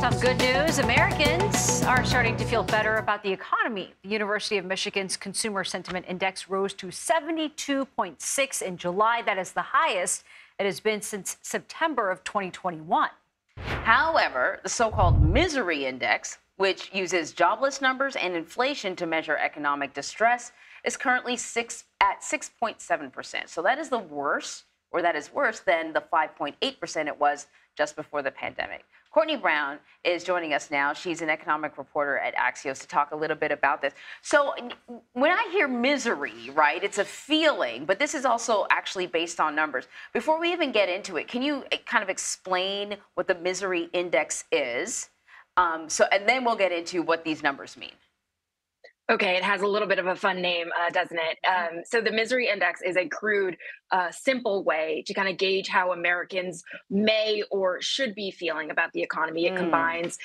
Some good news. Americans are starting to feel better about the economy. The University of Michigan's Consumer Sentiment Index rose to 72.6 in July. That is the highest it has been since September of 2021. However, the so-called misery index, which uses jobless numbers and inflation to measure economic distress, is currently at 6.7%. So that is the worst, or that is worse than the 5.8% it was just before the pandemic. Courtenay Brown is joining us now. She's an economic reporter at Axios to talk a little bit about this. So when I hear misery, right, it's a feeling, but this is also actually based on numbers. Before we even get into it, can you kind of explain what the misery index is? And then we'll get into what these numbers mean. Okay, it has a little bit of a fun name, doesn't it? So the misery index is a crude, simple way to kind of gauge how Americans may or should be feeling about the economy. It combines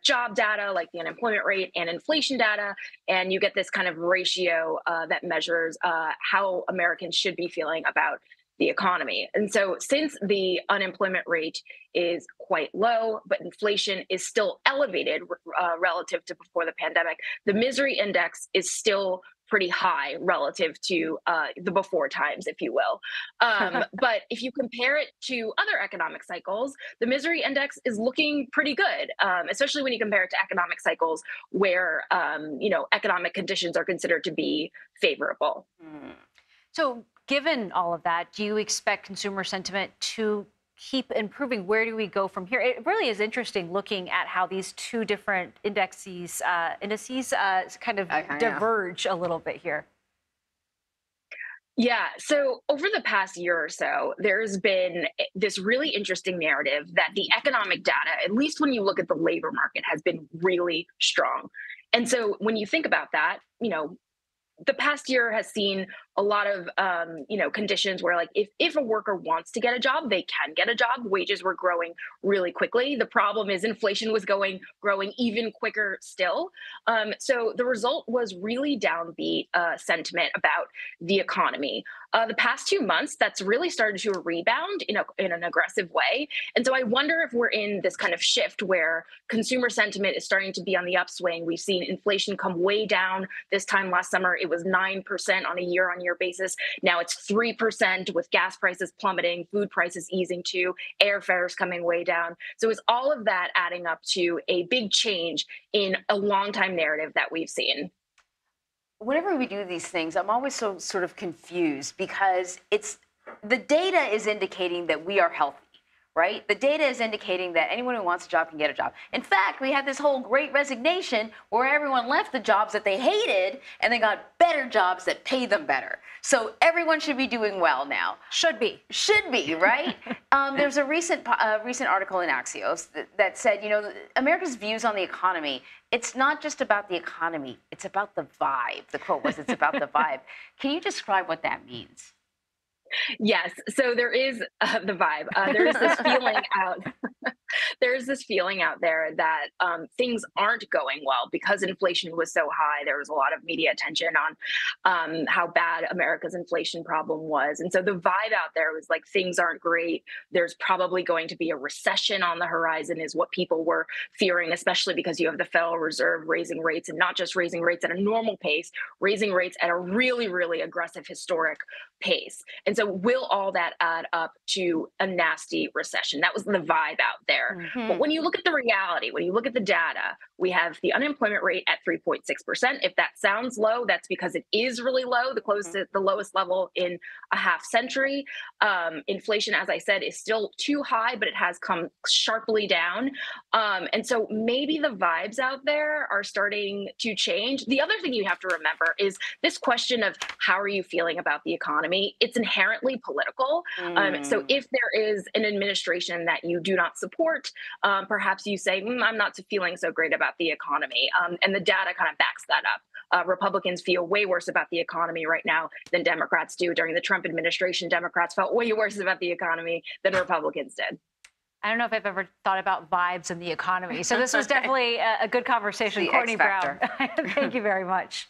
job data like the unemployment rate and inflation data, and you get this kind of ratio that measures how Americans should be feeling about the economy. And so since the unemployment rate is quite low, but inflation is still elevated relative to before the pandemic, the misery index is still pretty high relative to the before times, if you will. But if you compare it to other economic cycles, the misery index is looking pretty good, especially when you compare it to economic cycles where, economic conditions are considered to be favorable. So given all of that, do you expect consumer sentiment to keep improving? Where do we go from here? It really is interesting looking at how these two different indices kind of diverge a little bit here. Yeah. So over the past year or so, there's been this really interesting narrative that the economic data, at least when you look at the labor market, has been really strong. And so when you think about that, the past year has seen a lot of, conditions where, like, if a worker wants to get a job, they can get a job. Wages were growing really quickly. The problem is inflation was growing even quicker still. So the result was really downbeat sentiment about the economy. The past 2 months, that's really started to rebound in an aggressive way. And so I wonder if we're in this kind of shift where consumer sentiment is starting to be on the upswing. We've seen inflation come way down. This time last summer, it was 9% on a year-on-year basis. Now it's 3% with gas prices plummeting, food prices easing too, airfares coming way down. So is all of that adding up to a big change in a long-time narrative that we've seen? Whenever we do these things, I'm always so sort of confused because the data is indicating that we are healthy, right? The data is indicating that anyone who wants a job can get a job. In fact, we had this whole great resignation where everyone left the jobs that they hated and they got better jobs that pay them better. So everyone should be doing well now. Should be, right? There's a recent article in Axios that said, America's views on the economy, it's not just about the economy, it's about the vibe. The quote was, it's about the vibe. Can you describe what that means? Yes. So there is the vibe. There is this feeling out. There's this feeling out there that things aren't going well because inflation was so high. There was a lot of media attention on how bad America's inflation problem was. And so the vibe out there was like, things aren't great. There's probably going to be a recession on the horizon is what people were fearing, especially because you have the Federal Reserve raising rates, and not just raising rates at a normal pace, raising rates at a really, really aggressive historic pace. And so will all that add up to a nasty recession? That was the vibe out there. But when you look at the reality, when you look at the data, we have the unemployment rate at 3.6%. If that sounds low, that's because it is really low, the lowest level in a half century. Inflation, as I said, is still too high, but it has come sharply down. And so maybe the vibes out there are starting to change. The other thing you have to remember is this question of how are you feeling about the economy? It's inherently political. So if there is an administration that you do not support, perhaps you say, I'm not feeling so great about the economy. And the data kind of backs that up. Republicans feel way worse about the economy right now than Democrats do. During the Trump administration, Democrats felt way worse about the economy than Republicans did. I don't know if I've ever thought about vibes in the economy. So this was definitely a good conversation. Courtenay Brown, thank you very much.